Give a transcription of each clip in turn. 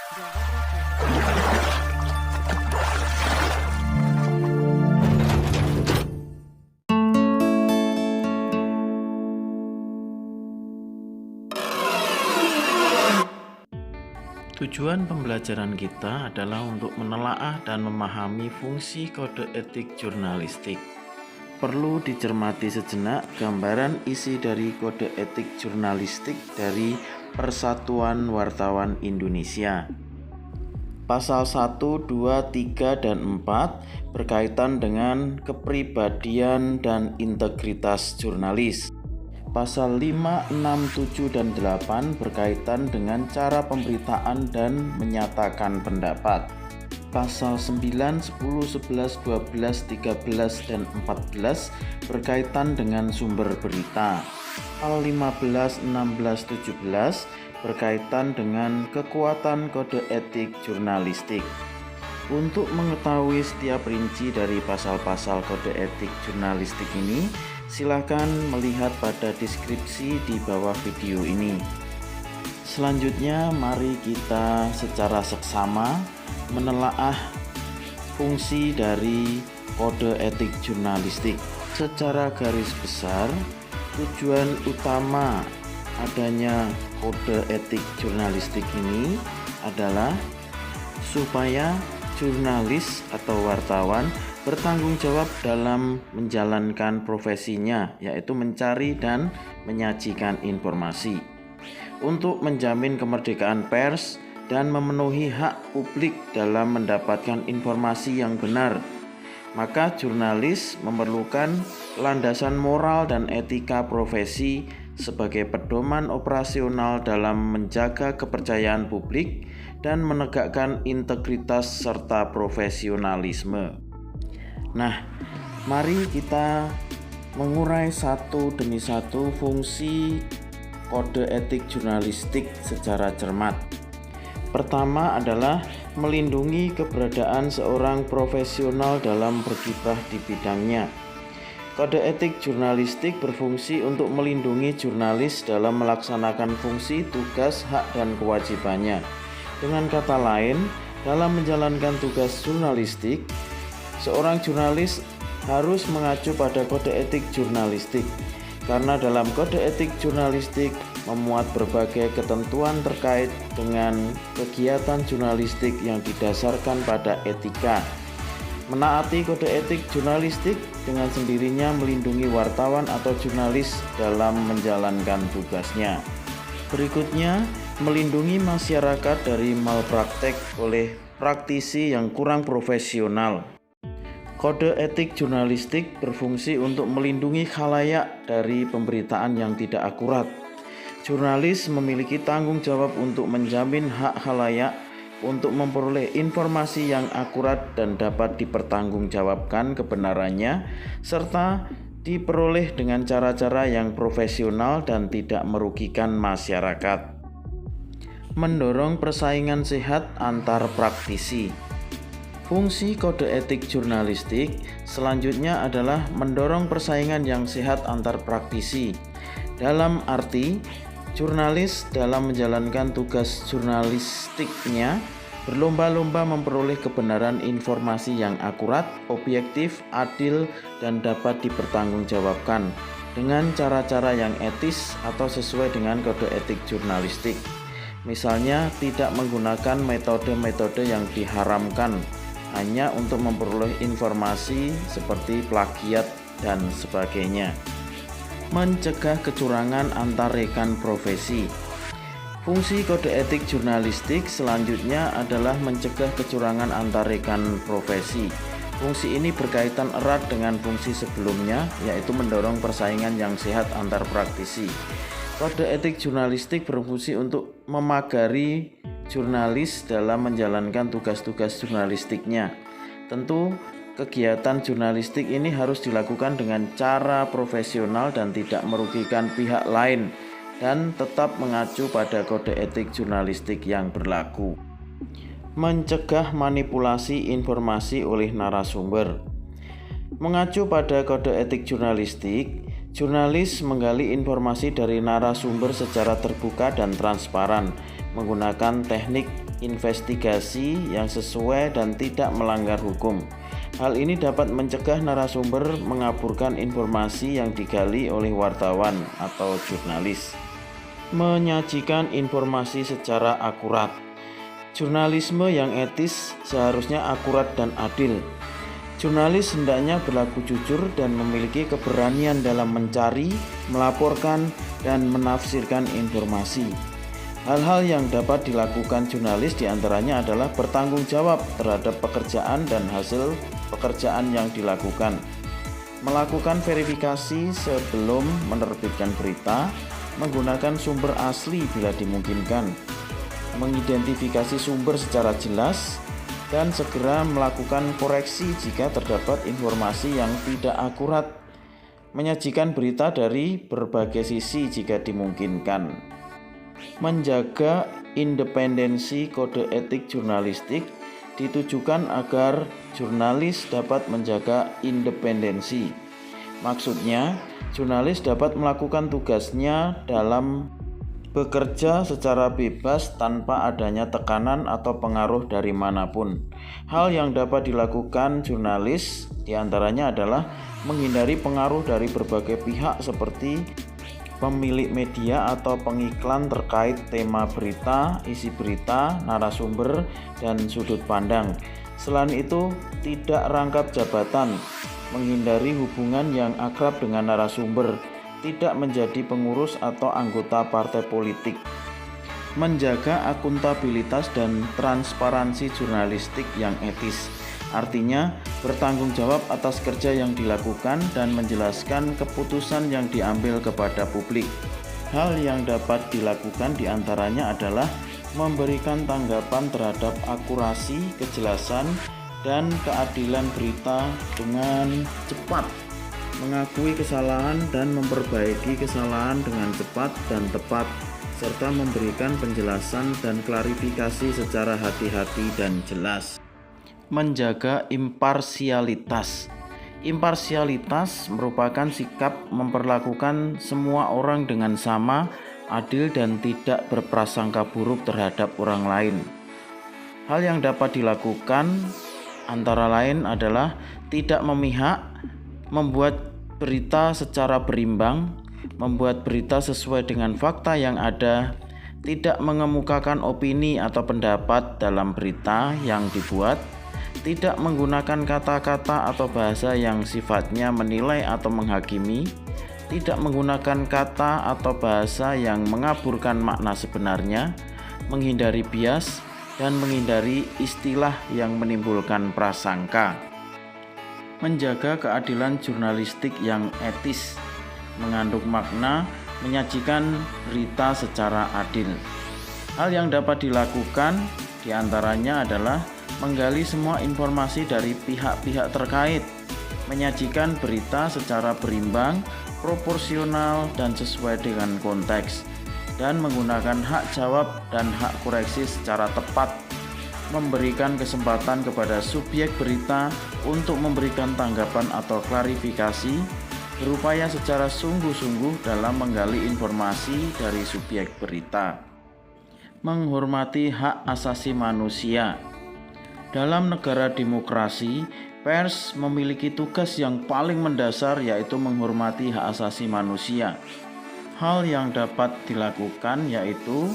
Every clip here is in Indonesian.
Tujuan pembelajaran kita adalah untuk menelaah dan memahami fungsi kode etik jurnalistik. Perlu dicermati sejenak gambaran isi dari kode etik jurnalistik dari Persatuan Wartawan Indonesia. Pasal 1, 2, 3, dan 4 berkaitan dengan kepribadian dan integritas jurnalis. Pasal 5, 6, 7, dan 8 berkaitan dengan cara pemberitaan dan menyatakan pendapat. Pasal 9, 10, 11, 12, 13, dan 14 berkaitan dengan sumber berita. Pasal 15, 16, 17 berkaitan dengan kekuatan kode etik jurnalistik. Untuk mengetahui setiap rinci dari pasal-pasal kode etik jurnalistik ini, silakan melihat pada deskripsi di bawah video ini. Selanjutnya, mari kita secara seksama menelaah fungsi dari kode etik jurnalistik. Secara garis besar, tujuan utama adanya kode etik jurnalistik ini adalah supaya jurnalis atau wartawan bertanggung jawab dalam menjalankan profesinya, yaitu mencari dan menyajikan informasi, untuk menjamin kemerdekaan pers dan memenuhi hak publik dalam mendapatkan informasi yang benar. Maka jurnalis memerlukan landasan moral dan etika profesi sebagai pedoman operasional dalam menjaga kepercayaan publik dan menegakkan integritas serta profesionalisme. Nah, mari kita mengurai satu demi satu fungsi kode etik jurnalistik secara cermat. Pertama adalah melindungi keberadaan seorang profesional dalam berkiprah di bidangnya. Kode etik jurnalistik berfungsi untuk melindungi jurnalis dalam melaksanakan fungsi, tugas, hak, dan kewajibannya. Dengan kata lain, dalam menjalankan tugas jurnalistik, seorang jurnalis harus mengacu pada kode etik jurnalistik, karena dalam kode etik jurnalistik memuat berbagai ketentuan terkait dengan kegiatan jurnalistik yang didasarkan pada etika. Menaati kode etik jurnalistik dengan sendirinya melindungi wartawan atau jurnalis dalam menjalankan tugasnya. Berikutnya, melindungi masyarakat dari malpraktek oleh praktisi yang kurang profesional. Kode etik jurnalistik berfungsi untuk melindungi khalayak dari pemberitaan yang tidak akurat. Jurnalis memiliki tanggung jawab untuk menjamin hak khalayak untuk memperoleh informasi yang akurat dan dapat dipertanggungjawabkan kebenarannya, serta diperoleh dengan cara-cara yang profesional dan tidak merugikan masyarakat. Mendorong persaingan sehat antar praktisi. Fungsi kode etik jurnalistik selanjutnya adalah mendorong persaingan yang sehat antar praktisi. Dalam arti, jurnalis dalam menjalankan tugas jurnalistiknya berlomba-lomba memperoleh kebenaran informasi yang akurat, objektif, adil, dan dapat dipertanggungjawabkan dengan cara-cara yang etis atau sesuai dengan kode etik jurnalistik. Misalnya, tidak menggunakan metode-metode yang diharamkan hanya untuk memperoleh informasi seperti plagiat dan sebagainya. Mencegah kecurangan antar rekan profesi. Fungsi kode etik jurnalistik selanjutnya adalah mencegah kecurangan antar rekan profesi. Fungsi ini berkaitan erat dengan fungsi sebelumnya, yaitu mendorong persaingan yang sehat antar praktisi. Kode etik jurnalistik berfungsi untuk memagari jurnalis dalam menjalankan tugas-tugas jurnalistiknya. Tentu, kegiatan jurnalistik ini harus dilakukan dengan cara profesional dan tidak merugikan pihak lain, dan tetap mengacu pada kode etik jurnalistik yang berlaku. Mencegah manipulasi informasi oleh narasumber. Mengacu pada kode etik jurnalistik, jurnalis menggali informasi dari narasumber secara terbuka dan transparan, menggunakan teknik investigasi yang sesuai dan tidak melanggar hukum. Hal ini dapat mencegah narasumber mengaburkan informasi yang digali oleh wartawan atau jurnalis. Menyajikan informasi secara akurat. Jurnalisme yang etis seharusnya akurat dan adil. Jurnalis hendaknya berlaku jujur dan memiliki keberanian dalam mencari, melaporkan, dan menafsirkan informasi. Hal-hal yang dapat dilakukan jurnalis diantaranya adalah bertanggung jawab terhadap pekerjaan dan hasil pekerjaan yang dilakukan, melakukan verifikasi sebelum menerbitkan berita, menggunakan sumber asli bila dimungkinkan, mengidentifikasi sumber secara jelas, dan segera melakukan koreksi jika terdapat informasi yang tidak akurat, menyajikan berita dari berbagai sisi jika dimungkinkan. Menjaga independensi kode etik jurnalistik ditujukan agar jurnalis dapat menjaga independensi. Maksudnya, jurnalis dapat melakukan tugasnya dalam bekerja secara bebas tanpa adanya tekanan atau pengaruh dari manapun. Hal yang dapat dilakukan jurnalis diantaranya adalah menghindari pengaruh dari berbagai pihak seperti pemilik media atau pengiklan terkait tema berita, isi berita, narasumber, dan sudut pandang. Selain itu, tidak rangkap jabatan, menghindari hubungan yang akrab dengan narasumber, tidak menjadi pengurus atau anggota partai politik. Menjaga akuntabilitas dan transparansi jurnalistik yang etis. Artinya, bertanggung jawab atas kerja yang dilakukan dan menjelaskan keputusan yang diambil kepada publik. Hal yang dapat dilakukan diantaranya adalah memberikan tanggapan terhadap akurasi, kejelasan, dan keadilan berita dengan cepat, mengakui kesalahan dan memperbaiki kesalahan dengan cepat dan tepat, serta memberikan penjelasan dan klarifikasi secara hati-hati dan jelas. Menjaga imparsialitas. Imparsialitas merupakan sikap memperlakukan semua orang dengan sama, adil, dan tidak berprasangka buruk terhadap orang lain. Hal yang dapat dilakukan antara lain adalah tidak memihak, membuat berita secara berimbang, membuat berita sesuai dengan fakta yang ada, tidak mengemukakan opini atau pendapat dalam berita yang dibuat, tidak menggunakan kata-kata atau bahasa yang sifatnya menilai atau menghakimi, tidak menggunakan kata atau bahasa yang mengaburkan makna sebenarnya, menghindari bias, dan menghindari istilah yang menimbulkan prasangka. Menjaga keadilan jurnalistik yang etis, mengandung makna, menyajikan berita secara adil. Hal yang dapat dilakukan diantaranya adalah menggali semua informasi dari pihak-pihak terkait, menyajikan berita secara berimbang, proporsional, dan sesuai dengan konteks, dan menggunakan hak jawab dan hak koreksi secara tepat, memberikan kesempatan kepada subjek berita untuk memberikan tanggapan atau klarifikasi, berupaya secara sungguh-sungguh dalam menggali informasi dari subjek berita. Menghormati hak asasi manusia. Dalam negara demokrasi, pers memiliki tugas yang paling mendasar, yaitu menghormati hak asasi manusia. Hal yang dapat dilakukan yaitu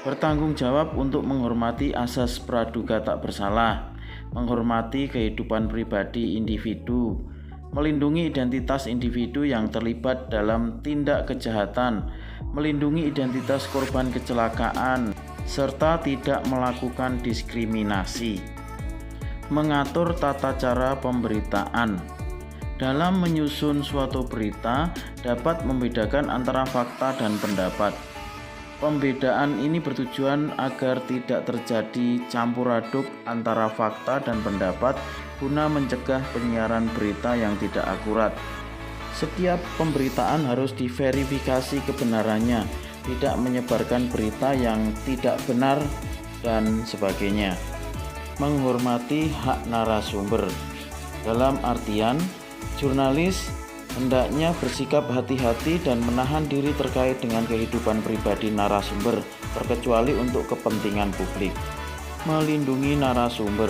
bertanggung jawab untuk menghormati asas praduga tak bersalah, menghormati kehidupan pribadi individu, melindungi identitas individu yang terlibat dalam tindak kejahatan, melindungi identitas korban kecelakaan, serta tidak melakukan diskriminasi. Mengatur tata cara pemberitaan. Dalam menyusun suatu berita dapat membedakan antara fakta dan pendapat. Pembedaan ini bertujuan agar tidak terjadi campur aduk antara fakta dan pendapat guna mencegah penyiaran berita yang tidak akurat. Setiap pemberitaan harus diverifikasi kebenarannya, tidak menyebarkan berita yang tidak benar, dan sebagainya. Menghormati hak narasumber. Dalam artian, jurnalis hendaknya bersikap hati-hati dan menahan diri terkait dengan kehidupan pribadi narasumber, terkecuali untuk kepentingan publik. Melindungi narasumber.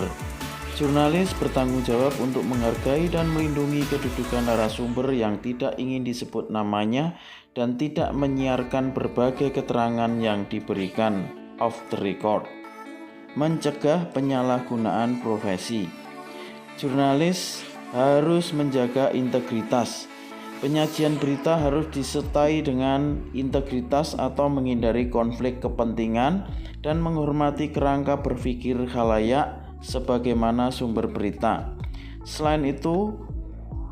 Jurnalis bertanggung jawab untuk menghargai dan melindungi kedudukan narasumber yang tidak ingin disebut namanya dan tidak menyiarkan berbagai keterangan yang diberikan off the record. Mencegah penyalahgunaan profesi. Jurnalis harus menjaga integritas. Penyajian berita harus disertai dengan integritas atau menghindari konflik kepentingan dan menghormati kerangka berpikir khalayak sebagaimana sumber berita. Selain itu,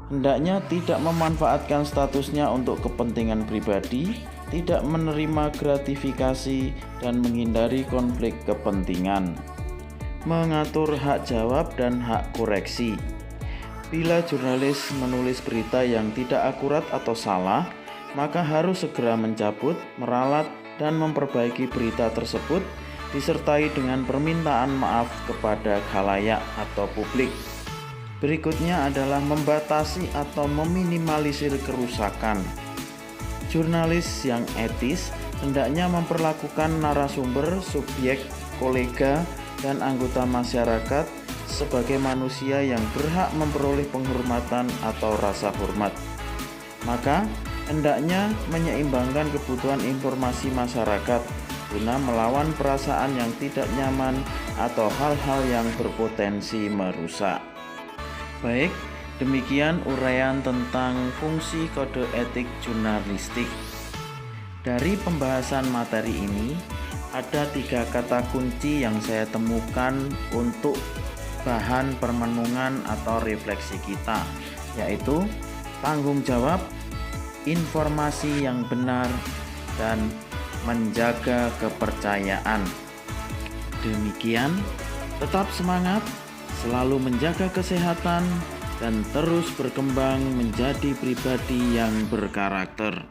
hendaknya tidak memanfaatkan statusnya untuk kepentingan pribadi, tidak menerima gratifikasi, dan menghindari konflik kepentingan. Mengatur hak jawab dan hak koreksi. Bila jurnalis menulis berita yang tidak akurat atau salah, maka harus segera mencabut, meralat, dan memperbaiki berita tersebut disertai dengan permintaan maaf kepada khalayak atau publik. Berikutnya adalah membatasi atau meminimalisir kerusakan. Jurnalis yang etis hendaknya memperlakukan narasumber, subjek, kolega, dan anggota masyarakat sebagai manusia yang berhak memperoleh penghormatan atau rasa hormat. Maka hendaknya menyeimbangkan kebutuhan informasi masyarakat guna melawan perasaan yang tidak nyaman atau hal-hal yang berpotensi merusak. Baik, demikian uraian tentang fungsi kode etik jurnalistik. Dari pembahasan materi ini, ada 3 kata kunci yang saya temukan untuk bahan permenungan atau refleksi kita, yaitu tanggung jawab, informasi yang benar, dan menjaga kepercayaan. Demikian, tetap semangat, selalu menjaga kesehatan, dan terus berkembang menjadi pribadi yang berkarakter.